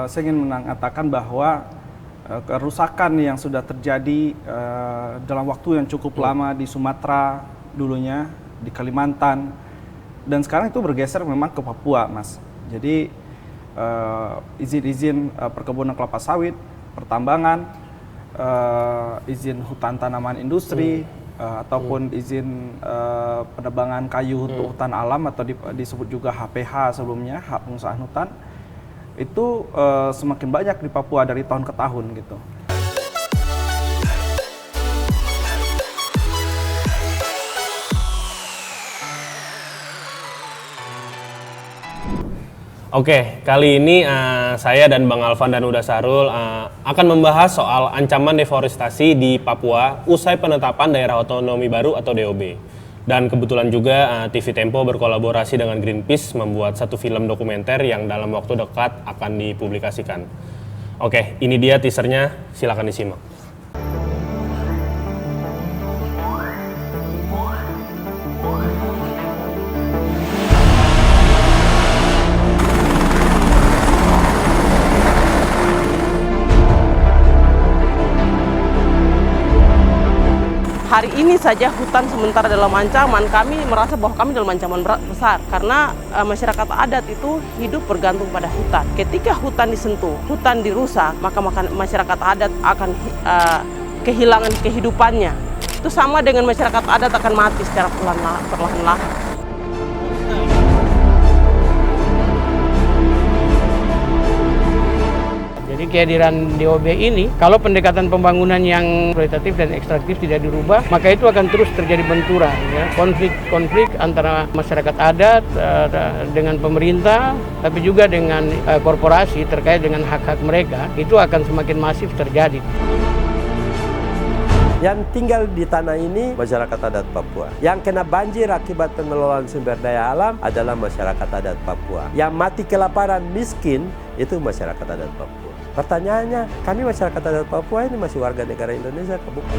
saya ingin mengatakan bahwa kerusakan yang sudah terjadi dalam waktu yang cukup lama di Sumatera dulunya, di Kalimantan, dan sekarang itu bergeser memang ke Papua, Mas. Jadi izin-izin perkebunan kelapa sawit, pertambangan, izin hutan tanaman industri, ataupun izin penebangan kayu untuk hutan alam atau disebut juga HPH sebelumnya, hak pengusahaan hutan, itu semakin banyak di Papua dari tahun ke tahun gitu. Oke, kali ini saya dan Bang Alvan dan Uda Sarul akan membahas soal ancaman deforestasi di Papua usai penetapan daerah otonomi baru atau DOB. Dan kebetulan juga TV Tempo berkolaborasi dengan Greenpeace membuat satu film dokumenter yang dalam waktu dekat akan dipublikasikan. Oke, ini dia teasernya, silakan disimak. Hari ini saja hutan sementara dalam ancaman, kami merasa bahwa kami dalam ancaman besar karena masyarakat adat itu hidup bergantung pada hutan. Ketika hutan disentuh, hutan dirusak, maka masyarakat adat akan kehilangan kehidupannya. Itu sama dengan masyarakat adat akan mati secara perlahan-lahan. Jadi kehadiran DOB ini, kalau pendekatan pembangunan yang kualitatif dan ekstraktif tidak dirubah, maka itu akan terus terjadi benturan, ya. Konflik antara masyarakat adat dengan pemerintah, tapi juga dengan korporasi terkait dengan hak-hak mereka, itu akan semakin masif terjadi. Yang tinggal di tanah ini masyarakat adat Papua. Yang kena banjir akibat pengelolaan sumber daya alam adalah masyarakat adat Papua. Yang mati kelaparan miskin itu masyarakat adat Papua. Pertanyaannya, kami masyarakat adat Papua ini masih warga negara Indonesia, bukan?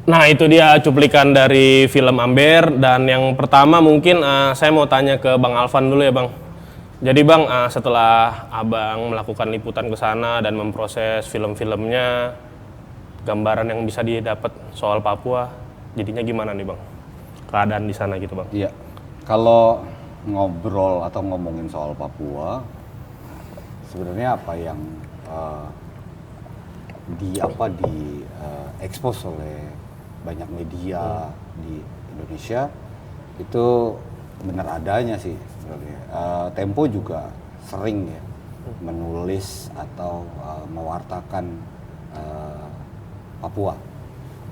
Nah, itu dia cuplikan dari film Amber. Dan yang pertama mungkin saya mau tanya ke Bang Alvan dulu ya, Bang. Jadi Bang, setelah Abang melakukan liputan ke sana dan memproses film-filmnya, gambaran yang bisa didapat soal Papua, jadinya gimana nih Bang? Keadaan di sana gitu Bang? Iya, kalau ngobrol atau ngomongin soal Papua, sebenarnya apa yang expose oleh banyak media di Indonesia itu benar adanya sih sebenarnya. Tempo juga sering ya menulis atau mewartakan Papua.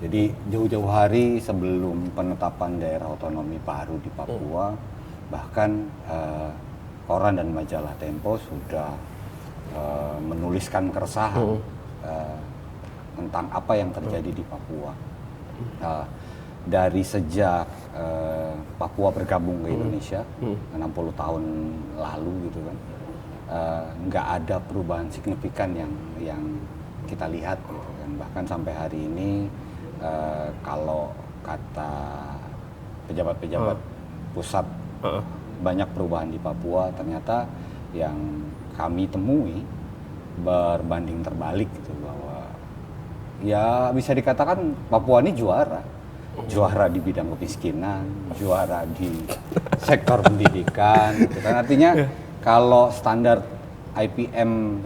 Jadi jauh-jauh hari sebelum penetapan daerah otonomi baru di Papua, bahkan koran dan majalah Tempo sudah menuliskan keresahan tentang apa yang terjadi di Papua. Dari sejak Papua bergabung ke Indonesia 60 tahun lalu gitu kan, nggak ada perubahan signifikan yang kita lihat gitu kan. Bahkan sampai hari ini kalau kata pejabat-pejabat pusat banyak perubahan di Papua, ternyata yang kami temui berbanding terbalik gitu, bahwa ya bisa dikatakan Papua ini juara di bidang kemiskinan, juara di sektor pendidikan gitu kan. Artinya kalau standar IPM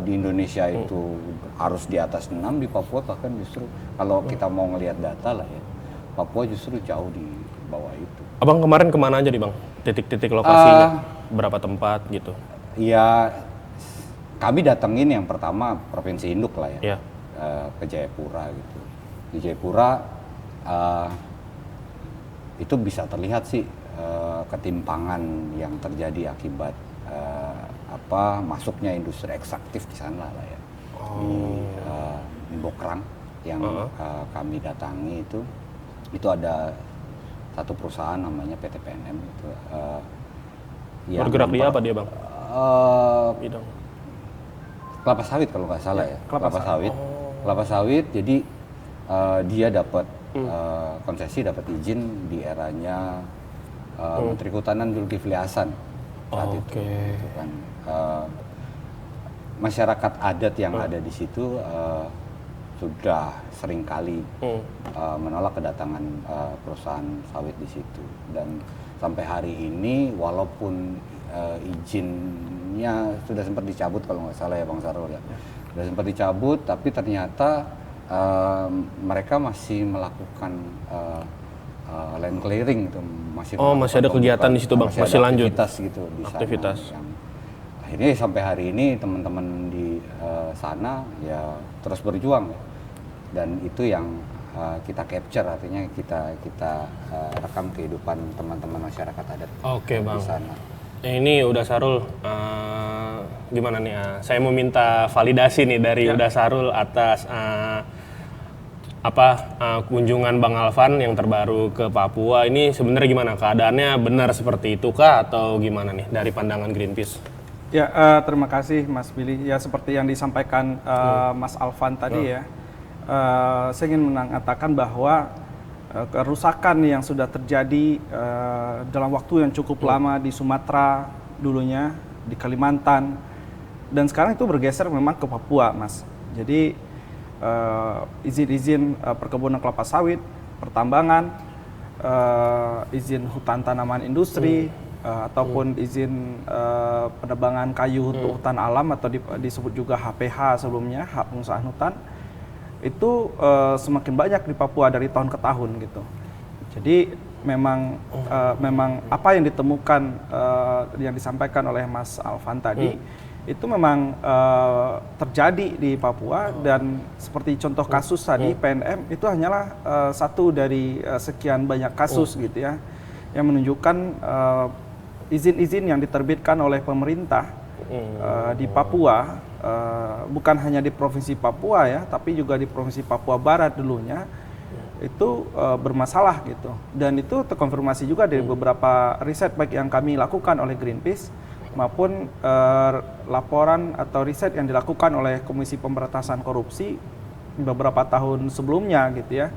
di Indonesia itu harus di atas 6, di Papua bahkan justru kalau kita mau ngelihat data lah ya, Papua justru jauh di bawah itu. Abang kemarin kemana aja nih Bang? Titik-titik lokasinya, berapa tempat gitu? Ya kami datengin yang pertama Provinsi Induk lah ya, ke Jayapura gitu. Di Jayapura itu bisa terlihat sih ketimpangan yang terjadi akibat masuknya industri ekstraktif di sana lah ya. Di Bokrang yang kami datangi itu ada satu perusahaan namanya PT PNM itu. Bergerak di apa dia Bang? Bidang kelapa sawit kalau nggak salah ya. Kelapa sawit. Kelapa sawit. Jadi dia dapat konsesi, dapat izin di eranya Menteri Kehutanan Zulkifli Hasan saat itu. Gitu kan. Masyarakat adat yang ada di situ sudah seringkali menolak kedatangan perusahaan sawit di situ, dan sampai hari ini walaupun izinnya sudah sempat dicabut kalau nggak salah ya Bang Sarul ya, sudah sempat dicabut, tapi ternyata mereka masih melakukan land clearing itu, masih ada kegiatan di situ Bang, masih lanjut aktivitas gitu di aktivitas. sana. Yang akhirnya sampai hari ini teman-teman di sana ya terus berjuang ya. Dan itu yang kita capture, artinya kita rekam kehidupan teman-teman masyarakat adat Bang. di sana. Ini Uda Sarul, gimana nih? Saya mau minta validasi nih dari Uda Sarul atas kunjungan Bang Alvan yang terbaru ke Papua. Ini sebenarnya gimana? Keadaannya benar seperti itu kah atau gimana nih dari pandangan Greenpeace? Ya, terima kasih Mas Billy. Ya, seperti yang disampaikan Mas Alvan tadi ya, saya ingin mengatakan bahwa kerusakan yang sudah terjadi dalam waktu yang cukup lama di Sumatera dulunya, di Kalimantan, dan sekarang itu bergeser memang ke Papua, Mas. Jadi izin-izin perkebunan kelapa sawit, pertambangan, izin hutan tanaman industri, ataupun izin penebangan kayu untuk hutan alam atau disebut juga HPH sebelumnya, hak pengusahaan hutan, itu semakin banyak di Papua dari tahun ke tahun gitu. Jadi memang apa yang ditemukan yang disampaikan oleh Mas Alvan tadi itu memang terjadi di Papua, dan seperti contoh kasus tadi PNM itu hanyalah satu dari sekian banyak kasus gitu ya, yang menunjukkan izin-izin yang diterbitkan oleh pemerintah di Papua, bukan hanya di Provinsi Papua ya, tapi juga di Provinsi Papua Barat dulunya, itu bermasalah gitu. Dan itu terkonfirmasi juga dari beberapa riset baik yang kami lakukan oleh Greenpeace maupun laporan atau riset yang dilakukan oleh Komisi Pemberantasan Korupsi beberapa tahun sebelumnya gitu ya.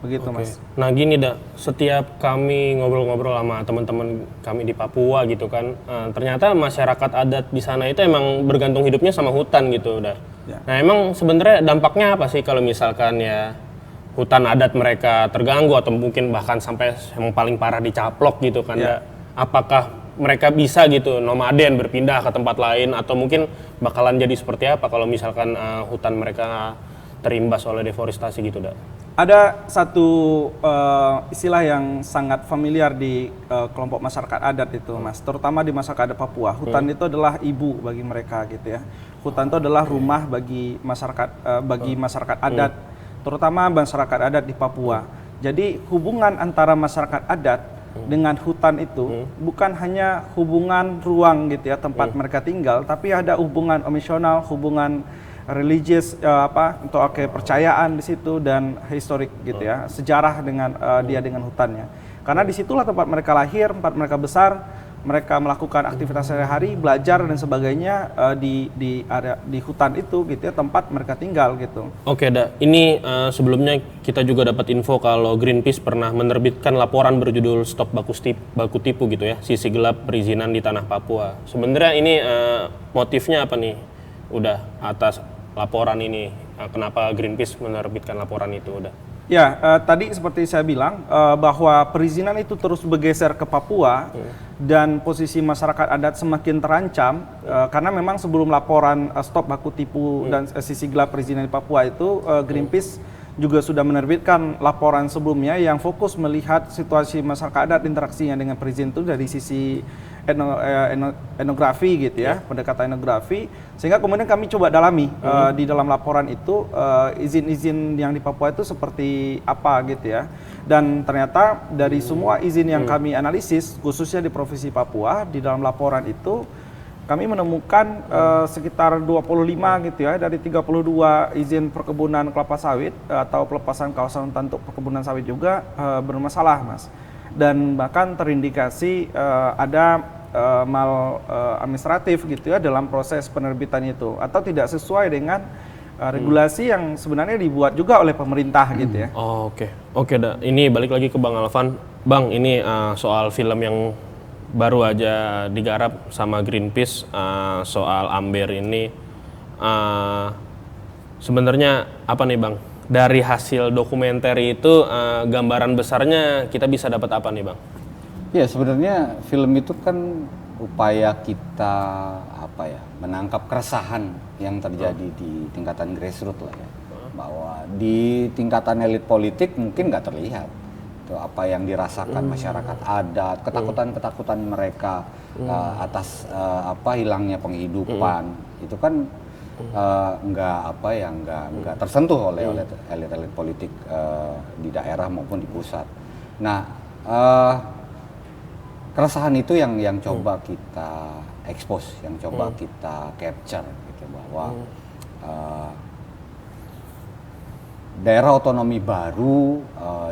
Begitu Mas. Nah gini setiap kami ngobrol-ngobrol sama teman-teman kami di Papua gitu kan, ternyata masyarakat adat di sana itu emang bergantung hidupnya sama hutan gitu udah. Ya. Nah emang sebenarnya dampaknya apa sih kalau misalkan ya hutan adat mereka terganggu atau mungkin bahkan sampai yang paling parah dicaplok gitu kan? Ya. Apakah mereka bisa gitu nomaden berpindah ke tempat lain, atau mungkin bakalan jadi seperti apa kalau misalkan hutan mereka terimbas oleh deforestasi gitu dah? Ada satu istilah yang sangat familiar di kelompok masyarakat adat itu Mas, terutama di masyarakat adat Papua. Hutan itu adalah ibu bagi mereka gitu ya. Hutan itu adalah rumah bagi masyarakat adat, terutama masyarakat adat di Papua. Jadi hubungan antara masyarakat adat dengan hutan itu bukan hanya hubungan ruang gitu ya, tempat mereka tinggal, tapi ada hubungan emosional, hubungan religius, untuk kepercayaan di situ, dan historik gitu ya, sejarah dengan dia dengan hutannya. Karena disitulah tempat mereka lahir, tempat mereka besar, mereka melakukan aktivitas sehari-hari, belajar dan sebagainya di area di hutan itu gitu ya, tempat mereka tinggal gitu. Oke, ini sebelumnya kita juga dapat info kalau Greenpeace pernah menerbitkan laporan berjudul Stop Baku Tipu gitu ya, sisi gelap perizinan di tanah Papua. Sebenarnya ini motifnya apa nih? Udah atas laporan ini, kenapa Greenpeace menerbitkan laporan itu udah? Ya, tadi seperti saya bilang bahwa perizinan itu terus bergeser ke Papua dan posisi masyarakat adat semakin terancam karena memang sebelum laporan Stop Baku Tipu dan sisi gelap perizinan di Papua itu Greenpeace juga sudah menerbitkan laporan sebelumnya yang fokus melihat situasi masyarakat adat, interaksinya dengan perizinan itu dari sisi etnografi gitu ya, pendekatan etnografi, sehingga kemudian kami coba dalami di dalam laporan itu izin-izin yang di Papua itu seperti apa gitu ya, dan ternyata dari semua izin yang kami analisis khususnya di Provinsi Papua di dalam laporan itu kami menemukan sekitar 25 gitu ya dari 32 izin perkebunan kelapa sawit atau pelepasan kawasan hutan untuk perkebunan sawit juga bermasalah Mas. Dan bahkan terindikasi ada mal administratif gitu ya dalam proses penerbitan itu, atau tidak sesuai dengan regulasi yang sebenarnya dibuat juga oleh pemerintah gitu ya. Oh, oke, ini balik lagi ke Bang Alvan. Bang, ini soal film yang baru aja digarap sama Greenpeace soal Amber ini. Sebenarnya apa nih Bang? Dari hasil dokumenter itu gambaran besarnya kita bisa dapat apa nih Bang? Ya sebenarnya film itu kan upaya kita menangkap keresahan yang terjadi di tingkatan grassroots lah ya, bahwa di tingkatan elit politik mungkin nggak terlihat itu apa yang dirasakan masyarakat adat, ketakutan mereka atas hilangnya penghidupan itu kan nggak tersentuh oleh elit-elit politik di daerah maupun di pusat. Nah keresahan itu yang coba kita expose, yang coba kita capture gitu, bahwa daerah otonomi baru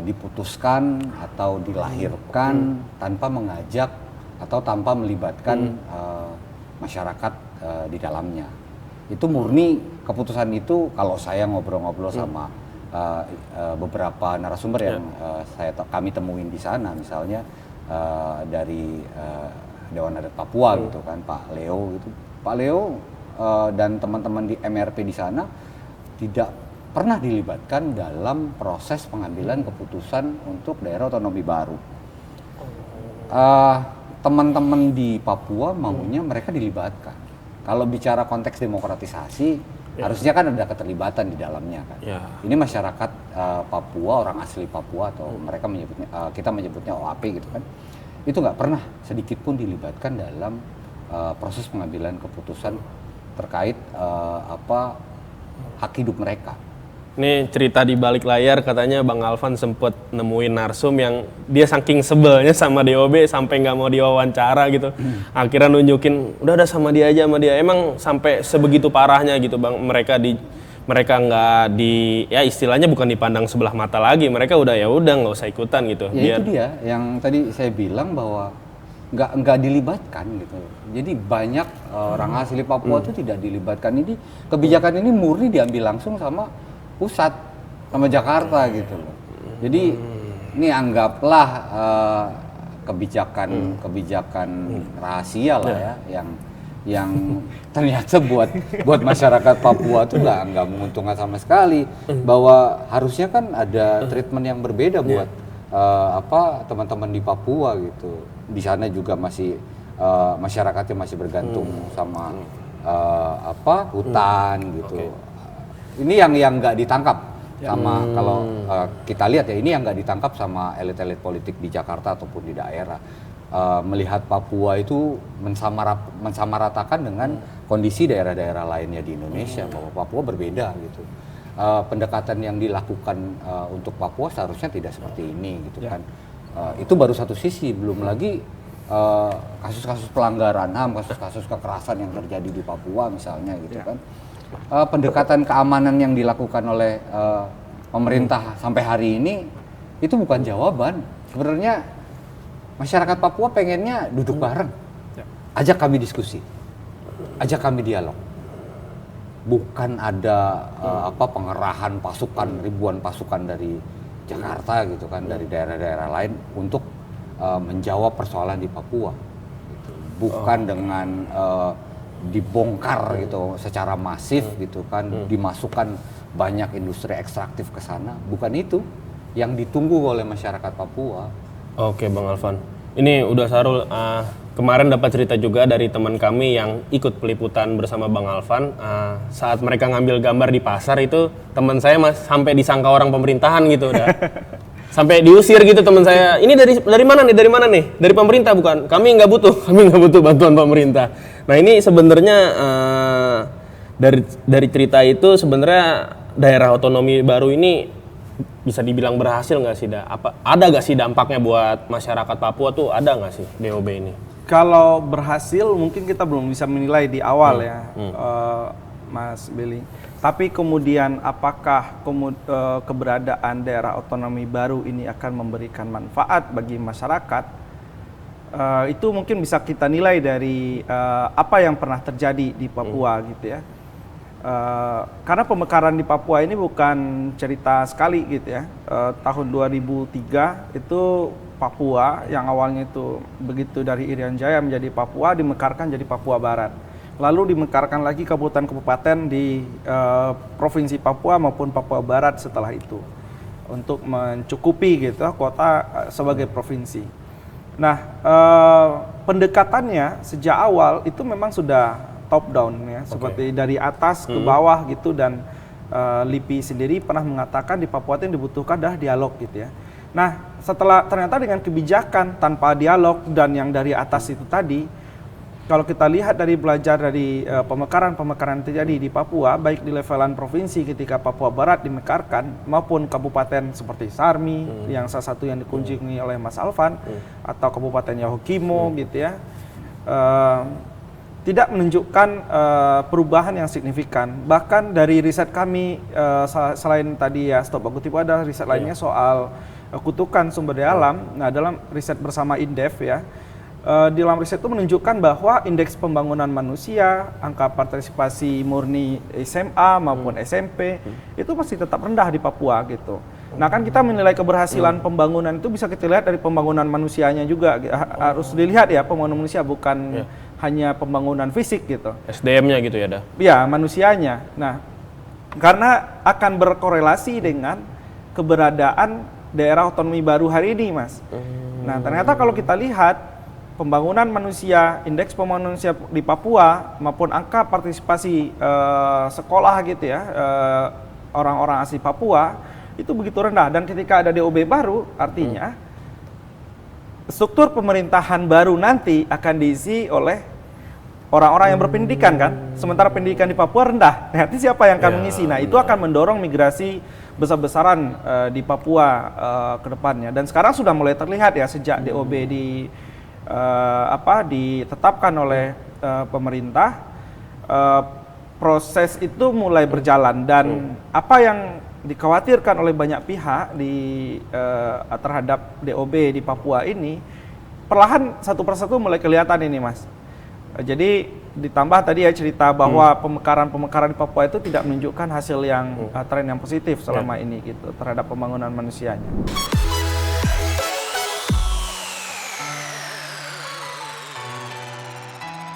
diputuskan atau dilahirkan tanpa mengajak atau tanpa melibatkan masyarakat di dalamnya. Itu murni keputusan itu kalau saya ngobrol-ngobrol sama beberapa narasumber yang kami temuin di sana, misalnya dari Dewan Adat Papua gitu kan, Pak Leo gitu. Pak Leo dan teman-teman di MRP di sana tidak pernah dilibatkan dalam proses pengambilan keputusan untuk daerah otonomi baru. Teman-teman di Papua maunya mereka dilibatkan. Kalau bicara konteks demokratisasi, harusnya kan ada keterlibatan di dalamnya kan. Ini masyarakat Papua, orang asli Papua atau mereka menyebutnya, kita menyebutnya OAP gitu kan. Itu nggak pernah sedikit pun dilibatkan dalam proses pengambilan keputusan terkait hak hidup mereka. Ini cerita di balik layar, katanya Bang Alvan sempet nemuin narsum yang dia saking sebelnya sama DOB sampai nggak mau diwawancara gitu. Akhirnya nunjukin udah sama dia aja, sama dia. Emang sampai sebegitu parahnya gitu Bang, mereka nggak ya istilahnya bukan dipandang sebelah mata lagi, mereka udah nggak usah ikutan gitu. Ya itu dia yang tadi saya bilang bahwa nggak dilibatkan gitu. Jadi banyak orang asli Papua itu tidak dilibatkan. Ini kebijakan ini murni diambil langsung sama pusat, sama Jakarta gitu loh. Jadi ini anggaplah kebijakan rahasia lah ya, yang ternyata buat masyarakat Papua tuh nggak menguntungkan sama sekali, bahwa harusnya kan ada treatment yang berbeda buat teman-teman di Papua gitu. Di sana juga masih masyarakatnya masih bergantung sama hutan gitu. Ini yang nggak ditangkap sama kalau kita lihat ya, ini yang nggak ditangkap sama elit-elit politik di Jakarta ataupun di daerah. Melihat Papua itu mensamaratakan dengan kondisi daerah-daerah lainnya di Indonesia, bahwa Papua berbeda gitu. Pendekatan yang dilakukan untuk Papua seharusnya tidak seperti ini gitu kan. Itu baru satu sisi, belum lagi kasus-kasus pelanggaran HAM, kasus-kasus kekerasan yang terjadi di Papua misalnya gitu kan. Pendekatan keamanan yang dilakukan oleh pemerintah sampai hari ini itu bukan jawaban. Sebenarnya masyarakat Papua pengennya duduk bareng, ajak kami diskusi, ajak kami dialog. Bukan ada pengerahan pasukan, ribuan pasukan dari Jakarta gitu kan, dari daerah-daerah lain untuk menjawab persoalan di Papua. Gitu. Bukan dengan dibongkar gitu secara masif gitu kan, dimasukkan banyak industri ekstraktif ke sana. Bukan itu yang ditunggu oleh masyarakat Papua. Oke Bang Alvan, ini udah Sarul, kemarin dapat cerita juga dari teman kami yang ikut peliputan bersama Bang Alvan. Saat mereka ngambil gambar di pasar itu, teman saya sampai disangka orang pemerintahan gitu udah. Sampai diusir gitu teman saya. Ini dari mana nih? Dari pemerintah bukan? Kami nggak butuh bantuan pemerintah. Nah ini sebenarnya dari cerita itu sebenarnya daerah otonomi baru ini bisa dibilang berhasil nggak sih? Ada nggak sih dampaknya buat masyarakat Papua tuh, ada nggak sih DOB ini? Kalau berhasil mungkin kita belum bisa menilai di awal ya, Mas Billy. Tapi kemudian apakah keberadaan daerah otonomi baru ini akan memberikan manfaat bagi masyarakat? Itu mungkin bisa kita nilai dari apa yang pernah terjadi di Papua gitu ya. Karena pemekaran di Papua ini bukan cerita sekali gitu ya. Tahun 2003 itu Papua yang awalnya itu begitu dari Irian Jaya menjadi Papua dimekarkan jadi Papua Barat. Lalu dimekarkan lagi kabupaten-kabupaten di provinsi Papua maupun Papua Barat setelah itu untuk mencukupi gitu kota sebagai provinsi. Nah, pendekatannya sejak awal itu memang sudah top down ya, seperti dari atas ke bawah gitu, dan LIPI sendiri pernah mengatakan di Papua itu yang dibutuhkan adalah dialog gitu ya. Nah, setelah ternyata dengan kebijakan tanpa dialog dan yang dari atas itu tadi, kalau kita lihat dari belajar dari pemekaran-pemekaran terjadi di Papua, baik di levelan provinsi ketika Papua Barat dimekarkan, maupun kabupaten seperti Sarmi, yang salah satu yang dikunjungi oleh Mas Alvan, atau Kabupaten Yahukimo gitu ya, tidak menunjukkan perubahan yang signifikan. Bahkan dari riset kami, selain tadi ya Stop Baku Tipu, ada riset lainnya soal kutukan sumber daya alam. Nah, dalam riset bersama Indef ya, di dalam riset itu menunjukkan bahwa indeks pembangunan manusia, angka partisipasi murni SMA maupun SMP itu masih tetap rendah di Papua gitu. Nah, kan kita menilai keberhasilan pembangunan itu bisa kita lihat dari pembangunan manusianya juga. Harus dilihat ya, pembangunan manusia bukan hanya pembangunan fisik gitu. SDM-nya gitu ya, dah. Ya, manusianya. Nah, karena akan berkorelasi dengan keberadaan daerah otonomi baru hari ini, Mas. Nah, ternyata kalau kita lihat pembangunan manusia, indeks pembangunan manusia di Papua maupun angka partisipasi sekolah gitu ya, orang-orang asli Papua itu begitu rendah. Dan ketika ada DOB baru, artinya struktur pemerintahan baru nanti akan diisi oleh orang-orang yang berpendidikan kan, sementara pendidikan di Papua rendah. Nanti siapa yang akan mengisi? Nah, itu akan mendorong migrasi besar-besaran di Papua ke depannya. Dan sekarang sudah mulai terlihat ya sejak DOB ditetapkan oleh pemerintah, proses itu mulai berjalan, dan apa yang dikhawatirkan oleh banyak pihak terhadap DOB di Papua ini perlahan satu persatu mulai kelihatan ini, Mas. Jadi ditambah tadi ya cerita bahwa pemekaran-pemekaran di Papua itu tidak menunjukkan hasil yang tren yang positif selama ini gitu terhadap pembangunan manusianya.